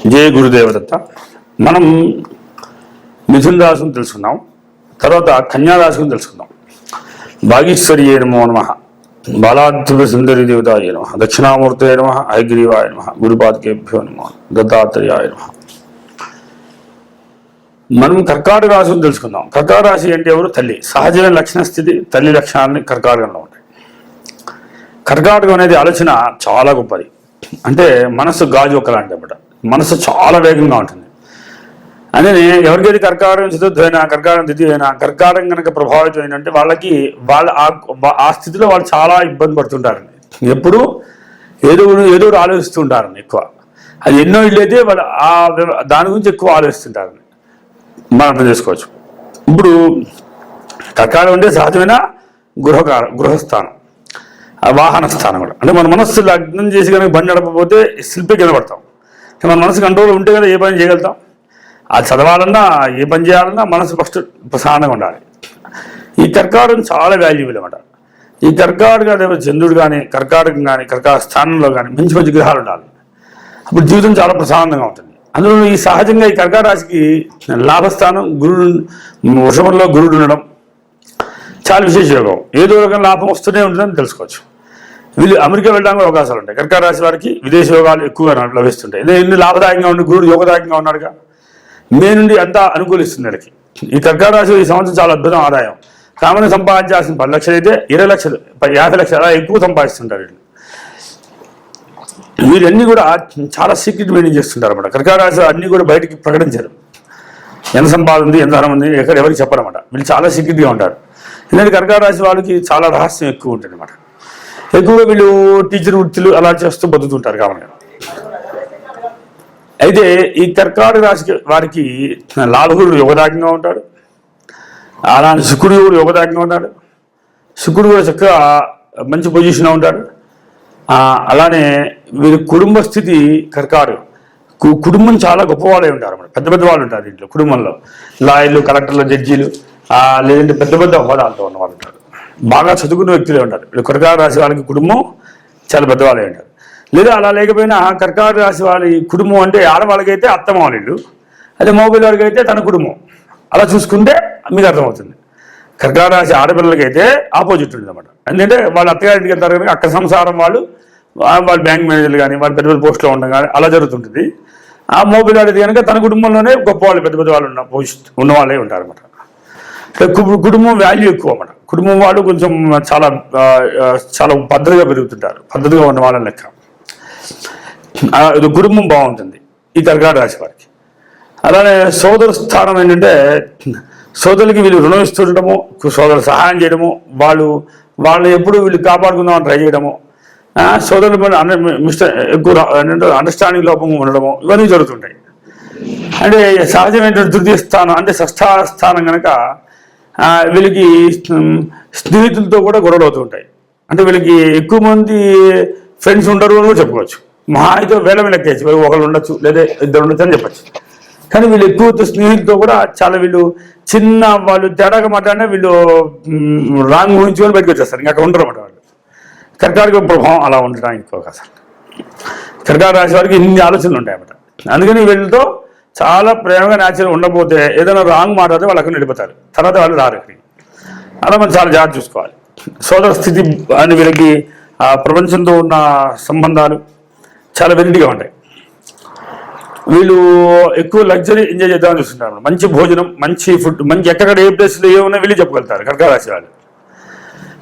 జయ గురుదేవదత్త. మనం మిథున రాశిని తెలుసుకున్నాం, తర్వాత కన్యా రాశిని తెలుసుకుందాం. భాగీశ్వర్యే నమో నమః, బాలాద్భుత సుందరి దేవతాయ నమః, దక్షిణామూర్తయ నమః, హయగ్రీవాయ నమః, గురుపాదకేభ్యో నమః, దత్తాత్రేయాయ నమః. మనం కర్కాటక రాశిని తెలుసుకుందాం. కర్కాటక రాశి అంటే ఎవరు? తల్లి. సహజమైన లక్షణ స్థితి తల్లి లక్షణాన్ని కర్కాటకంలో ఉంటాయి. కర్కాటకం అనేది ఆలోచన చాలా గొప్పది. అంటే మనసు గాజు ఒక్కలాంటి అన్నమాట. మనసు చాలా వేగంగా ఉంటుంది. అందుకని ఎవరికైతే కర్కాటకం చతుర్థమైనా, కర్కాటకం ద్వితీయమైనా, కర్కాటకం కనుక ప్రభావితం ఏంటంటే వాళ్ళకి ఆ స్థితిలో వాళ్ళు చాలా ఇబ్బంది పడుతుంటారండి. ఎప్పుడు ఏదో ఆలోచిస్తుంటారండి ఎక్కువ. అది ఎన్నో ఇళ్ళు అయితే వాళ్ళు దాని గురించి ఎక్కువ ఆలోచిస్తుంటారండి. మనం అర్థం చేసుకోవచ్చు. ఇప్పుడు కర్కాటకం అంటే సహజమైన గృహస్థానం, వాహన స్థానం కూడా. అంటే మన మనస్సు లగ్నం చేసి కనుక బండి నడపకపోతే శిల్పి కింద పడతాం. మన మనసు కంట్రోల్ ఉంటే కదా ఏ పని చేయగలుగుతాం. అది చదవాలన్నా, ఏ పని చేయాలన్నా మనసు ఫస్ట్ ప్రశాంతంగా ఉండాలి. ఈ కర్కాటకం చాలా వాల్యుబుల్ అన్నమాట. ఈ కర్కాటక చంద్రుడు కానీ, కర్కాటకం కానీ, కర్కాటక స్థానంలో కానీ మంచి మంచి గ్రహాలు ఉండాలి. అప్పుడు జీవితం చాలా ప్రశాంతంగా ఉంటుంది. అందులో ఈ సహజంగా ఈ కర్కాటక రాశికి లాభస్థానం గురుడు, వృషభంలో గురుడు ఉండడం చాలా విశేష యోగం. ఏదో రకం లాభం వస్తూనే ఉంటుందని తెలుసుకోవచ్చు. వీళ్ళు అమెరికా వెళ్ళడానికి అవకాశాలు ఉంటాయి. కర్కాటక రాశి వారికి విదేశ యోగాలు ఎక్కువగా లభిస్తుంటాయి. ఎన్ని లాభదాయకంగా ఉండి గురుడు యోగదాయకంగా ఉన్నాడుగా, మే నుండి అంతా అనుకూలిస్తుంది వీళ్ళకి. ఈ కర్కాటక రాశి ఈ సంవత్సరం చాలా అద్భుతం ఆదాయం. సామాన్య సంపాదించాల్సిన 10 లక్షలు అయితే 20 లక్షలు, 50 లక్షలు అలా ఎక్కువ సంపాదిస్తుంటారు వీళ్ళు. వీళ్ళన్నీ కూడా చాలా సీక్రెట్ మెయింటైన్ చేస్తుంటారు అన్నమాట. కర్కాటక రాశి అన్నీ కూడా బయటికి ప్రకటించారు. ఎంత సంపాదన ఉంది, ఎంత ధనం ఉంది, ఎవరికి చెప్పరన్నమాట. వీళ్ళు చాలా సీక్రెట్గా ఉంటారు. ఎందుకంటే కర్కాటక రాశి వాళ్ళకి చాలా రహస్యం ఎక్కువ ఉంటుంది అన్నమాట. ఎక్కువగా వీళ్ళు టీచర్ వృత్తులు అలా చేస్తూ బతుకుతుంటారు కాబట్టి. అయితే ఈ కర్కాటక రాశి వారికి లాభగురుడు యోగదాయకంగా ఉంటాడు. అలానే శుక్రుడు కూడా యోగదాయకంగా ఉంటాడు. శుక్రుడు కూడా చక్కగా మంచి పొజిషన్లో ఉంటాడు. అలానే వీరి కుటుంబ స్థితి కర్కాటకం. కుటుంబం చాలా గొప్పవాళ్ళే ఉంటారు అన్నమాట. పెద్ద పెద్ద వాళ్ళు ఉంటారు ఇంట్లో కుటుంబంలో. లాయర్లు, కలెక్టర్లు, జడ్జీలు, లేదంటే పెద్ద పెద్ద హోదాలతో ఉన్న వాళ్ళు ఉంటారు. బాగా చదువుకున్న వ్యక్తులే ఉంటారు. ఇప్పుడు కర్కాటక రాశి వాళ్ళకి కుటుంబం చాలా పెద్దవాళ్ళే ఉంటారు. లేదా అలా లేకపోయినా కర్కాటక రాశి వాళ్ళ కుటుంబం అంటే ఆడవాళ్ళకైతే అత్తమ్మ వాళ్ళు, అదే మగపిల్ల వారికి అయితే తన కుటుంబం. అలా చూసుకుంటే మీకు అర్థమవుతుంది. కర్కాటక రాశి ఆడపిల్లలకైతే ఆపోజిట్ ఉంటుంది అన్నమాట. ఎందుకంటే వాళ్ళు అత్తగారింటికి వెళ్తారు కనుక అక్కడ సంసారం వాళ్ళు బ్యాంక్ మేనేజర్లు కానీ, వాళ్ళు పెద్ద పెద్ద పోస్టులో ఉండడం కానీ అలా జరుగుతుంటుంది. ఆ మగపిల్లాడిది కనుక తన కుటుంబంలోనే గొప్ప వాళ్ళు, పెద్ద పెద్ద వాళ్ళు ఉన్న వాళ్ళే ఉంటారు అన్నమాట. కుటుంబం వాల్యూ ఎక్కువ అన్నమాట. కుటుంబం వాళ్ళు కొంచెం చాలా పద్ధతిగా పెరుగుతుంటారు, పద్ధతిగా ఉన్న వాళ్ళని లెక్క. కుటుంబం బాగుంటుంది ఈ కర్కాటక రాశి వారికి. అలానే సోదర స్థానం ఏంటంటే సోదరులకి వీళ్ళు రుణం ఇస్తుండటము, సోదరులు సహాయం చేయడము, వాళ్ళు ఎప్పుడు వీళ్ళు కాపాడుకుందామని ట్రై చేయడము, సోదరుల ఎక్కువ అండర్స్టాండింగ్ లోపం ఉండడము, ఇవన్నీ జరుగుతుంటాయి. అంటే సహజమైన తృతీయ స్థానం అంటే షష్ఠస్థానం కనుక వీళ్ళకి స్నేహితులతో కూడా గొడవలు అవుతూ ఉంటాయి. అంటే వీళ్ళకి ఎక్కువ మంది ఫ్రెండ్స్ ఉండరు అని కూడా చెప్పుకోవచ్చు. మహా అయితే వేల లెక్కేసి ఒకళ్ళు ఉండొచ్చు, లేదా ఇద్దరు ఉండొచ్చు అని చెప్పచ్చు. కానీ వీళ్ళు ఎక్కువ స్నేహితులతో కూడా చాలా వాళ్ళు తేడాగా మాట్లాడినా వీళ్ళు రాంగ్ ఊహించుకొని బయటకు వచ్చేస్తారు. ఇంకా అక్కడ ఉండరు అన్నమాట వాళ్ళు. కర్కాటక ప్రభావం అలా ఉండడానికి ఎక్కువ అవకాశాలు. కర్కాటక రాశి వారికి ఇన్ని ఆలోచనలు ఉంటాయన్నమాట. అందుకని వీళ్ళతో చాలా ప్రేమగా న్యాచురల్ ఉండకపోతే ఏదైనా రాంగ్ మాట్లాడితే వాళ్ళు అక్కడ వెళ్ళిపోతారు. తర్వాత వాళ్ళు రారు ఇక్కడికి. అలా మనం చాలా జాగ్రత్త చూసుకోవాలి. సోదర స్థితి అని వీళ్ళకి ప్రపంచంతో ఉన్న సంబంధాలు చాలా వెరైటీగా ఉంటాయి. వీళ్ళు ఎక్కువ లగ్జరీ ఎంజాయ్ చేద్దామని చూస్తుంటారు. మంచి భోజనం, మంచి ఫుడ్, మంచి ఎక్కడ ఏ ప్లేస్లో ఏమున్నా వీళ్ళు చెప్పగలుగుతారు కర్కాటక రాశి వాళ్ళు.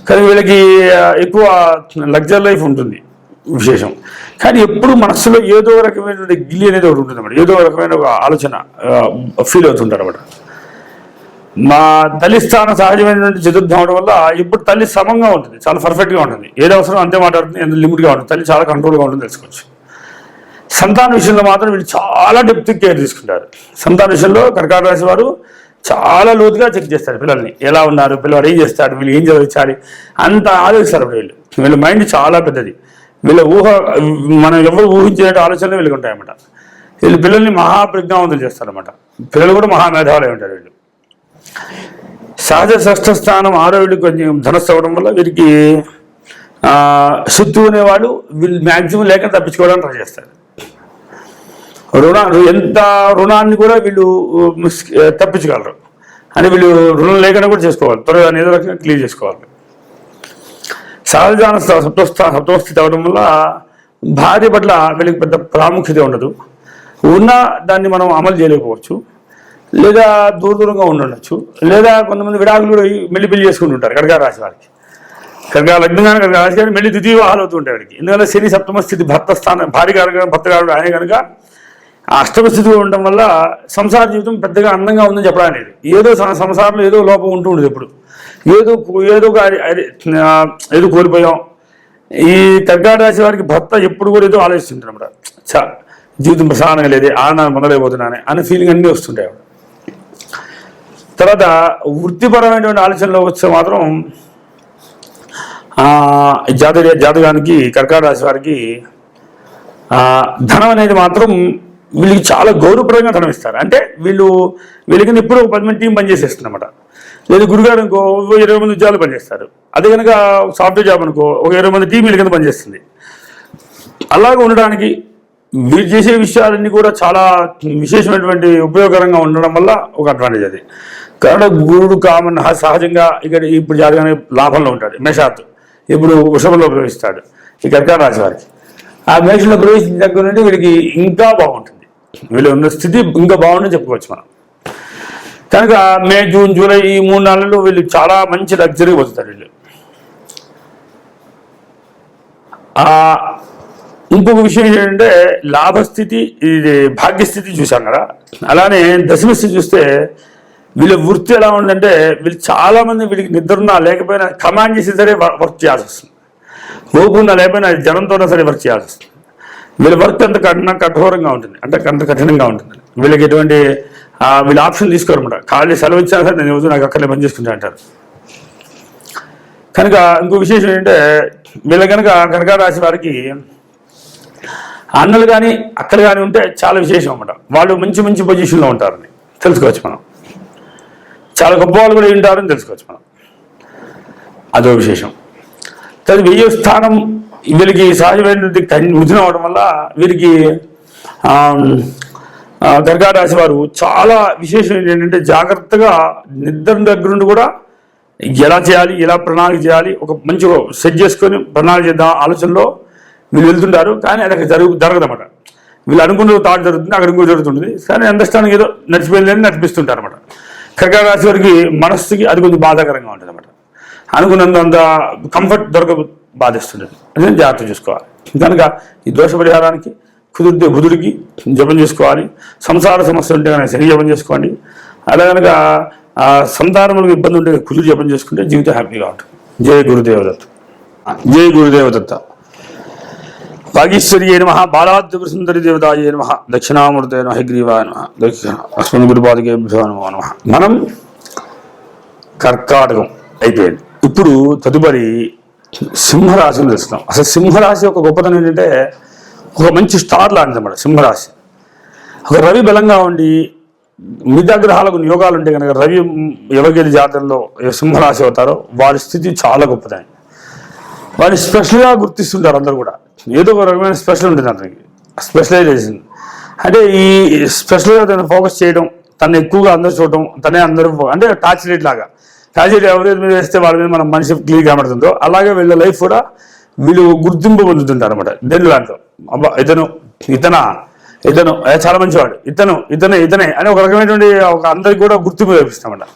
కానీ వీళ్ళకి ఎక్కువ లగ్జరీ లైఫ్ ఉంటుంది విశేషం. కానీ ఎప్పుడు మనస్సులో ఏదో రకమైనటువంటి గిల్లి అనేది ఒకటి ఉంటుంది అన్నమాట. ఏదో రకమైన ఒక ఆలోచన ఫీల్ అవుతుంటారు అన్నమాట. మా తల్లి స్థానం సహజమైనటువంటి చతుర్థం అవడం వల్ల ఇప్పుడు తల్లి సమంగా ఉంటుంది, చాలా పర్ఫెక్ట్గా ఉంటుంది. ఏది అవసరం అంతే మాట్లాడుతుంది, ఎంత లిమిట్గా ఉంటుంది. తల్లి చాలా కంట్రోల్గా ఉంటుంది తెలుసుకోవచ్చు. సంతాన విషయంలో మాత్రం వీళ్ళు చాలా డెప్త్ కేర్ తీసుకుంటారు. సంతాన విషయంలో కర్కాటక రాశి వారు చాలా లోతుగా చెక్ చేస్తారు. పిల్లల్ని ఎలా ఉన్నారు, పిల్లవాడు ఏం చేస్తాడు, వీళ్ళు ఏం చదివించాలి అంత ఆలోచిస్తారు. వీళ్ళ మైండ్ చాలా పెద్దది. వీళ్ళ మనం ఎవరు ఊహించే ఆలోచనలు వీళ్ళకి ఉంటాయన్నమాట. వీళ్ళు పిల్లల్ని మహాప్రజ్ఞావంతులు చేస్తారన్నమాట. పిల్లలు కూడా మహామేధావులే ఉంటారు వీళ్ళు. సహజ షష్ఠ స్థానం 6వ వీళ్ళకి కొంచెం ధనస్సు అవ్వడం వల్ల వీరికి శత్రువు అనేవాడు వీళ్ళు మ్యాక్సిమం లేక తప్పించుకోవడానికి ట్రై చేస్తారు. ఎంత రుణాన్ని కూడా వీళ్ళు తప్పించగలరు. అని వీళ్ళు రుణం లేకుండా కూడా చేసుకోవాలి, త్వరగా ఏదో రకంగా క్లియర్ చేసుకోవాలి. సహజాన సప్తమస్థితి అవడం వల్ల భార్య పట్ల వీళ్ళకి పెద్ద ప్రాముఖ్యత ఉండదు. ఉన్నా దాన్ని మనం అమలు చేయలేకపోవచ్చు, లేదా దూరంగా ఉండొచ్చు, లేదా కొంతమంది విడాకులు కూడా మెల్లి పెళ్లి చేసుకుంటుంటారు. కర్కాటక రాశి వారికి, కర్కాటక లగ్నం కానీ కర్కాటక రాశి కానీ మెల్లి ద్వితీయ వివాహాలు అవుతుంటాయి వారికి. ఎందుకంటే శని సప్తమ స్థితి భర్త స్థానం, భార్య కారకుడు భర్త కారకుడు ఆయన కనుక అష్టమ స్థితిలో ఉండడం వల్ల సంసార జీవితం పెద్దగా అందంగా ఉందని చెప్పడం లేదు. ఏదో సంసారంలో ఏదో లోపం ఉంటూ ఉండదు. ఎప్పుడు ఏదో కోల్పోయాం. ఈ కర్కాటక రాశి వారికి భర్త ఎప్పుడు కూడా ఏదో ఆలోచిస్తుంటారు అన్నమాట. జీవితం ప్రశాంతంగా లేదే, ఆనందాన్ని పొందలేకపోతున్నానే అనే ఫీలింగ్ అన్నీ వస్తుంటాయి. తర్వాత వృత్తిపరమైనటువంటి ఆలోచనలో వస్తే మాత్రం జాతకానికి కర్కాటక రాశి వారికి ధనం అనేది మాత్రం వీళ్ళకి చాలా గౌరవప్రదంగా ధనం ఇస్తారు. అంటే వీళ్ళకి ఇప్పుడు 10 మంది టీం పనిచేసేస్తుంది అన్నమాట. లేదు గురుగారు అనుకో 20 మంది ఉద్యోగాలు పనిచేస్తారు. అదే కనుక సాఫ్ట్వేర్ జాబ్ అనుకో ఒక 20 మంది టీం వీళ్ళ కింద పనిచేస్తుంది. అలాగే ఉండడానికి వీళ్ళు చేసే విషయాలన్నీ కూడా చాలా విశేషమైనటువంటి ఉపయోగకరంగా ఉండడం వల్ల ఒక అడ్వాంటేజ్ అది. కాబట్టి గురుడు కామన్ సహజంగా ఇక్కడ ఇప్పుడు జాతకాన్ని లాభంలో ఉంటాడు. మేషాత్ ఇప్పుడు వృషభంలో ప్రవేశిస్తాడు ఈ కర్కాటక రాశి వారికి. ఆ మేషంలో ప్రవేశించిన దగ్గర నుండి వీళ్ళకి ఇంకా బాగుంటుంది, వీళ్ళు ఉన్న స్థితి ఇంకా బాగుంటుందని చెప్పుకోవచ్చు మనం. కనుక మే, జూన్, జూలై ఈ 3 నెలల్లో వీళ్ళు చాలా మంచి లగ్జరీ వస్తారు వీళ్ళు. ఇంకొక విషయం ఏంటంటే లాభస్థితి, ఇది భాగ్యస్థితి చూసాం కదా, అలానే దశమ స్థితి చూస్తే వీళ్ళ వృత్తి ఎలా ఉందంటే వీళ్ళు చాలామంది వీళ్ళకి నిద్రన్నా లేకపోయినా కమాండ్ చేసి సరే వర్క్ చేయాల్సి వస్తుంది. ఓపున్నా లేకపోయినా జనంతోనే సరే వర్క్ చేయాల్సి వస్తుంది. వీళ్ళ వర్క్ అంత కఠోరంగా ఉంటుంది, అంటే అంత కఠినంగా ఉంటుంది. వీళ్ళకి ఎటువంటి వీళ్ళు ఆప్షన్ తీసుకోరన్నమాట. ఖాళీ సెలవు ఇచ్చినా సరే నేను నాకు అక్కడే పని చేసుకుంటా అంటారు. కనుక ఇంకో విశేషం ఏంటంటే వీళ్ళ కనుక కర్కాటక రాశి వారికి అన్నలు కానీ అక్కలు కానీ ఉంటే చాలా విశేషం అన్నమాట. వాళ్ళు మంచి మంచి పొజిషన్లో ఉంటారని తెలుసుకోవచ్చు మనం. చాలా గొప్ప వాళ్ళు కూడా ఉంటారని తెలుసుకోవచ్చు మనం. అదో విశేషం. తర్వాత 1000వ స్థానం వీళ్ళకి సహజమైనటువంటి ముద్రణ అవడం వల్ల వీరికి కర్కాటక రాశి వారు చాలా విశేషం ఏంటంటే జాగ్రత్తగా నిద్ర దగ్గర నుండి కూడా ఎలా చేయాలి, ఎలా ప్రణాళిక చేయాలి, ఒక మంచి సెట్ చేసుకొని ప్రణాళిక చేద్దాం ఆలోచనలో వీళ్ళు వెళ్తుంటారు. కానీ అది అక్కడ జరగదన్నమాట. వీళ్ళు అనుకున్న థాట్ జరుగుతుంది, అక్కడ ఇంకో జరుగుతుంది. కానీ అండర్స్టాండింగ్ ఏదో నడిచిపోయిందని నడిపిస్తుంటారు అనమాట. కర్కాటక రాశి వారికి మనస్సుకి అది కొంచెం బాధాకరంగా ఉంటుంది అన్నమాట. అనుకున్నంత కంఫర్ట్ బాధిస్తుంటుంది. అదే జాగ్రత్త చూసుకోవాలి. కనుక ఈ దోష పరిహారానికి కుదిరితే బుధుడికి జపం చేసుకోవాలి. సంసార సమస్య ఉంటే కనుక శని జపం చేసుకోండి. అలా కనుక సంతానములకు ఇబ్బంది ఉంటే కుదురు జపం చేసుకుంటే జీవితం హ్యాపీగా ఉంటుంది. జయ గురుదేవదత్త. జయ గురుదేవదత్త. వాగీశ్వరి నమ, బాలాద్రి సుందరి దేవతాయ నమ, దక్షిణామూర్తే నమ, హైగ్రీవాయ నమ, అస్మిన్ గురుపాదికేభ్యో నమో నమః. మనం కర్కాటకం అయిపోయింది. ఇప్పుడు తదుపరి సింహరాశిని తెలుస్తున్నాం. అసలు సింహరాశి ఒక గొప్పతనం ఏంటంటే ఒక మంచి స్టార్ లాంటిది అన్నమాట సింహరాశి. ఒక రవి బలంగా ఉండి మిగతా గ్రహాలకు యోగాలు ఉంటే కనుక రవి ఎవరికైతే జాతకంలో సింహరాశి అవుతారో వారి స్థితి చాలా గొప్పదని వారిని స్పెషల్గా గుర్తిస్తుంటారు. అందరూ కూడా ఏదో ఒక రకమైన స్పెషల్ ఉంటుంది అతనికి, స్పెషలైజేషన్. అంటే ఈ స్పెషల్గా తను ఫోకస్ చేయడం, తను ఎక్కువగా అందరూ చూడటం, తనే అందరూ అంటే టార్చ్ లైట్ లాగా. టార్చ్ లైట్ ఎవరి మీద వేస్తే వాళ్ళ మీద మనం మనిషి క్లియర్ కనబడుతుందో అలాగే వీళ్ళ లైఫ్ కూడా వీళ్ళు గుర్తింపు పొందుతుంటారు అనమాట. దేని దాంట్లో అబ్బా ఇతను చాలా మంచివాడు, ఇతనే అని ఒక రకమైనటువంటి ఒక అందరికి కూడా గుర్తింపు లభిస్తామన్నమాట.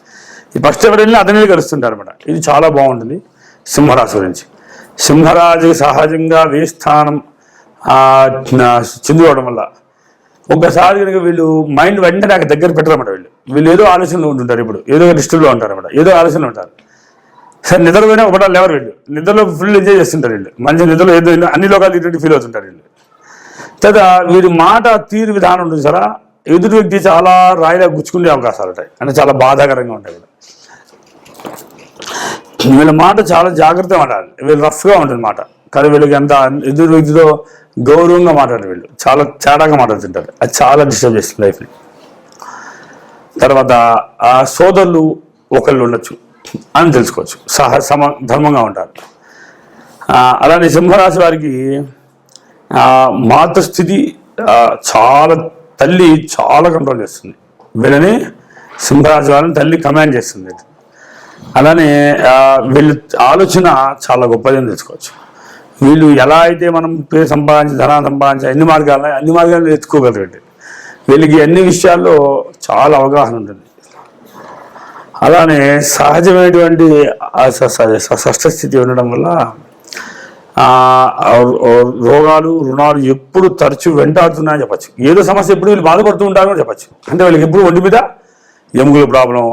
ఈ ఫస్ట్ ఎవరు వెళ్ళినా అతనే కలుస్తుంటారు అనమాట. ఇది చాలా బాగుంటుంది సింహరాశి గురించి. సింహరాశికి సహజంగా వేస్థానం చెందుకోవడం వల్ల ఒక్కసారి కనుక వీళ్ళు మైండ్ వెంటనే నాకు దగ్గర పెట్టరన్నమాట. వీళ్ళు ఏదో ఆలోచనలో ఉంటుంటారు, ఇప్పుడు ఏదో డిస్టర్బ్లో ఉంటారు అనమాట, ఏదో ఆలోచనలు ఉంటారు. సరే నిద్రపోయినా ఒకటాలు ఎవరు వీళ్ళు నిద్రలో ఫుల్ ఎంజాయ్ చేస్తుంటారు. వీళ్ళు మంచి నిద్రలో ఏదో అన్ని లోకాలు ఇటువంటి ఫీల్ అవుతుంటారు వీళ్ళు. తర్వాత వీరి మాట తీరు విధానం ఉంటుంది సరే, ఎదుటి వ్యక్తి చాలా రాయిలా గుచ్చుకునే అవకాశాలు ఉంటాయి, అంటే చాలా బాధాకరంగా ఉంటాయి. వీళ్ళ మాట చాలా జాగ్రత్తగా మాట్లాడాలి. వీళ్ళు రఫ్గా ఉంటుంది మాట, కానీ వీళ్ళకి అంత ఎదురు వ్యక్తితో గౌరవంగా మాట్లాడారు. వీళ్ళు చాలా తేడాగా మాట్లాడుతుంటారు, అది చాలా డిస్టర్బ్ చేస్తుంది లైఫ్ని. తర్వాత ఆ సోదరులు ఒకళ్ళు ఉండొచ్చు అని తెలుసుకోవచ్చు, ధర్మంగా ఉంటారు. అలానే సింహరాశి వారికి మాతృస్థితి చాలా తల్లి చాలా కంట్రోల్ చేస్తుంది వీళ్ళని. సింహరాశి వాళ్ళని తల్లి కమాండ్ చేస్తుంది. అలానే వీళ్ళు ఆలోచన చాలా గొప్పదని తెలుసుకోవచ్చు. వీళ్ళు ఎలా అయితే మనం పేరు సంపాదించి ధనాన్ని సంపాదించి అన్ని మార్గాలను ఎత్తుకోగలరండి. వీళ్ళకి అన్ని విషయాల్లో చాలా అవగాహన ఉంటుంది. అలానే సహజమైనటువంటి షష్ఠస్థితి ఉండడం వల్ల రోగాలు రుణాలు ఎప్పుడు తరచు వెంటాడుతున్నాయని చెప్పచ్చు. ఏదో సమస్య ఎప్పుడు వీళ్ళు బాధపడుతూ ఉంటారని చెప్పచ్చు. అంటే వీళ్ళకి ఎప్పుడు ఒంటి మీద ఎముకల ప్రాబ్లం,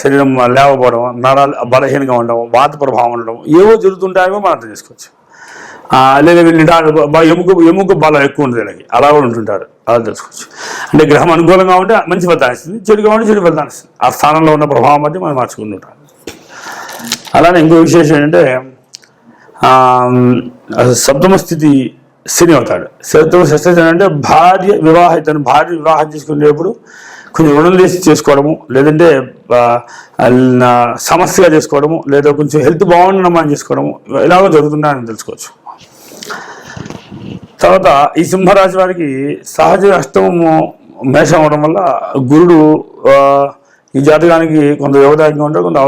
శరీరం లేవకపోవడం, నరాలు బలహీనంగా ఉండడం, వాత ప్రభావం ఉండడం ఏవో జరుగుతుంటాయో మనం అర్థం చేసుకోవచ్చు. లేదా వీళ్ళు ఎముక బలం ఎక్కువ ఉంటుంది వీళ్ళకి, అలా కూడా ఉంటుంటారు, అలా తెలుసుకోవచ్చు. అంటే గ్రహం అనుకూలంగా ఉంటే మంచి ఫలితాన్ని ఇస్తుంది, చెడుగా ఉంటే చెడు ఫలితాన్ని ఇస్తుంది. ఆ స్థానంలో ఉన్న ప్రభావం బట్టి మనం మార్చుకుంటుంటాం. అలానే ఇంకో విశేషం ఏంటంటే సప్తమ స్థితి శని అవుతాడు. సప్తమ స్థితి అంటే భార్య వివాహం చేసుకునేటప్పుడు కొంచెం రుణం చేసుకోవడము, లేదంటే సమస్యగా చేసుకోవడము, లేదా కొంచెం హెల్త్ బాగుండడం చేసుకోవడము ఇలాగో జరుగుతుందని తెలుసుకోవచ్చు. తర్వాత ఈ సింహరాశి వారికి సహజ అష్టమము మేషం అవడం వల్ల గురుడు ఈ జాతకానికి కొంత యోగదాయకంగా ఉంటాడు, కొంత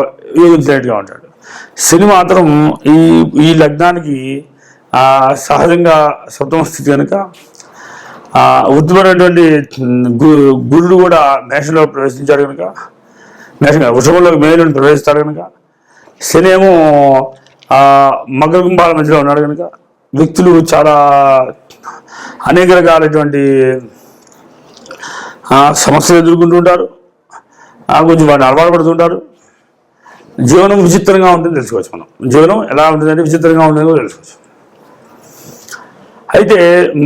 యోగించినట్టుగా ఉంటాడు. శని మాత్రం ఈ లగ్నానికి సహజంగా సప్తమ స్థితి కనుక వృత్తిపరమైనటువంటి గురుడు కూడా మేషంలో ప్రవేశించాడు కనుక, వృషభంలో మేలుని ప్రవేశిస్తాడు కనుక, శని ఏమో మకర కుంభాల మధ్యలో ఉన్నాడు కనుక వ్యక్తులు చాలా అనేక రకాలైనటువంటి సమస్యలు ఎదుర్కొంటూ ఉంటారు. కొంచెం వాటిని అలవాటు పడుతుంటారు. జీవనం విచిత్రంగా ఉంటుందని తెలుసుకోవచ్చు. మనం జీవనం ఎలా ఉంటుందంటే విచిత్రంగా ఉంటుందని కూడా తెలుసుకోవచ్చు. అయితే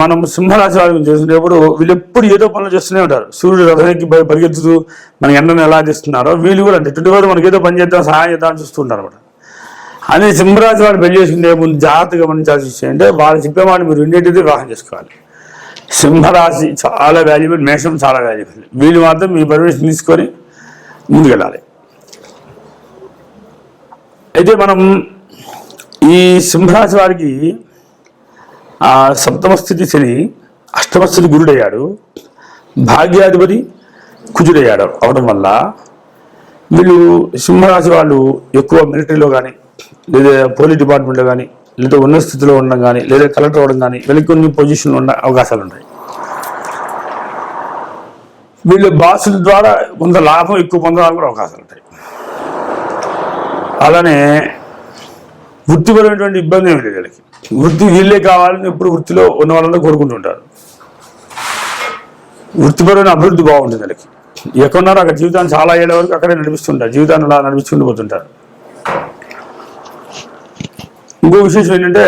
మనం సింహరాశి వారిని చేసినప్పుడు వీళ్ళు ఎప్పుడు ఏదో పనులు చేస్తూనే ఉంటారు. సూర్యుడు రథానికి పరిగెత్తుతూ మనకి ఎండను ఎలా చేస్తున్నారో వీళ్ళు కూడా అంటే 24 మనకి ఏదో పని చేద్దాం, సహాయం చేద్దామని చూస్తుంటారు అనమాట. అదే సింహరాశి వారు పెళ్లి చేసుకునే ముందు జాగ్రత్తగా గమనించాల్సి విషయం అంటే వాళ్ళు చెప్పే మాట మీరు రెండింటిది వివాహం చేసుకోవాలి. సింహరాశి చాలా వాల్యుబుల్, మేషం చాలా వాల్యుబుల్. వీళ్ళు మాత్రం మీ పర్మిషన్ తీసుకొని ముందుకెళ్ళాలి. అయితే మనం ఈ సింహరాశి వారికి సప్తమ స్థితి శని, అష్టమ స్థితి గురుడయ్యాడు, భాగ్యాధిపతి కుజుడయ్యాడు అవడం వల్ల వీళ్ళు సింహరాశి వాళ్ళు ఎక్కువ మిలిటరీలో కానీ, లేదా పోలీస్ డిపార్ట్మెంట్లో కానీ, లేదా ఉన్నత స్థితిలో ఉండడం కానీ, లేదా కలెక్టర్ అవ్వడం కానీ, వీళ్ళకి కొన్ని పొజిషన్లు ఉన్న అవకాశాలు ఉంటాయి. వీళ్ళు బాసుల ద్వారా కొంత లాభం ఎక్కువ పొందడానికి కూడా అవకాశాలు ఉంటాయి. అలానే వృత్తిపరమైనటువంటి ఇబ్బంది ఏమి లేదు వీళ్ళకి. వృత్తి వీళ్ళే కావాలని ఎప్పుడు వృత్తిలో ఉన్న వాళ్ళంతా కోరుకుంటుంటారు. వృత్తిపరమైన అభివృద్ధి బాగుంటుంది వీళ్ళకి. ఎక్కడున్నారో అక్కడ జీవితాన్ని చాలా ఏళ్ళ వరకు అక్కడే నడిపిస్తుంటారు, జీవితాన్ని అలా నడిపించుకుంటూ పోతుంటారు. ఇంకో విశేషం ఏంటంటే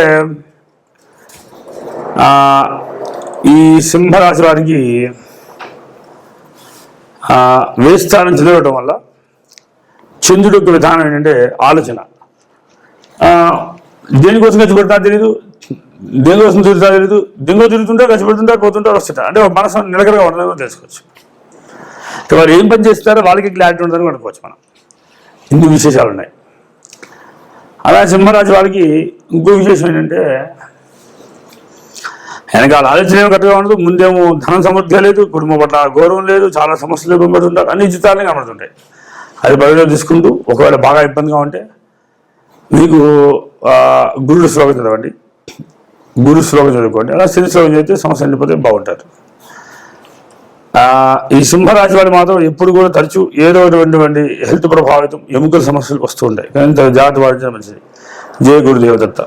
ఈ సింహరాశి వారికి వేస్థానం చదవటం వల్ల చంద్రుడి యొక్క విధానం ఏంటంటే ఆలోచన. దేనికోసం ఖర్చుపెడతారో తెలియదు, దేనికోసం తిరుగుతారో తెలియదు, తిరుగుతుంటారు, ఖర్చుపెడుతుంటారు, పోతుంటారు, వస్తుంటారు. అంటే మనసు నిలకడగా ఉండదని తెలుసుకోవచ్చు. వారు ఏం పని చేస్తారో వాళ్ళకి క్లారిటీ ఉంటుందని అనుకోవచ్చు మనం. ఇన్ని విశేషాలు ఉన్నాయి. అలా సింహరాశి వారికి ఇంకో విశేషం ఏంటంటే వెనకాల ఆలోచన ఏమో కరెక్ట్గా ఉండదు, ముందేమో ధనం సమృద్ధిగా లేదు, కుటుంబం పట్ల గౌరవం లేదు, చాలా సమస్యలు కనబడుతుంటారు, అన్ని జీతాలనే కనబడుతుంటాయి. అది పరిగణలో తీసుకుంటూ ఒకవేళ బాగా ఇబ్బందిగా ఉంటే మీకు గురుడు శ్లోకం చదవండి, గురు శ్లోకం చదువుకోండి. అలా శని శ్లోకం చదివితే సమస్య వెళ్ళిపోతే బాగుంటారు. ఈ సింహరాశి వారు మాత్రం ఎప్పుడు కూడా తరచూ ఏదో అటువంటి హెల్త్ ప్రభావితం ఎముకల సమస్యలు వస్తూ ఉంటాయి. కానీ జాగ్రత్త పాటించడం మంచిది. జయ గురుదేవ దత్త.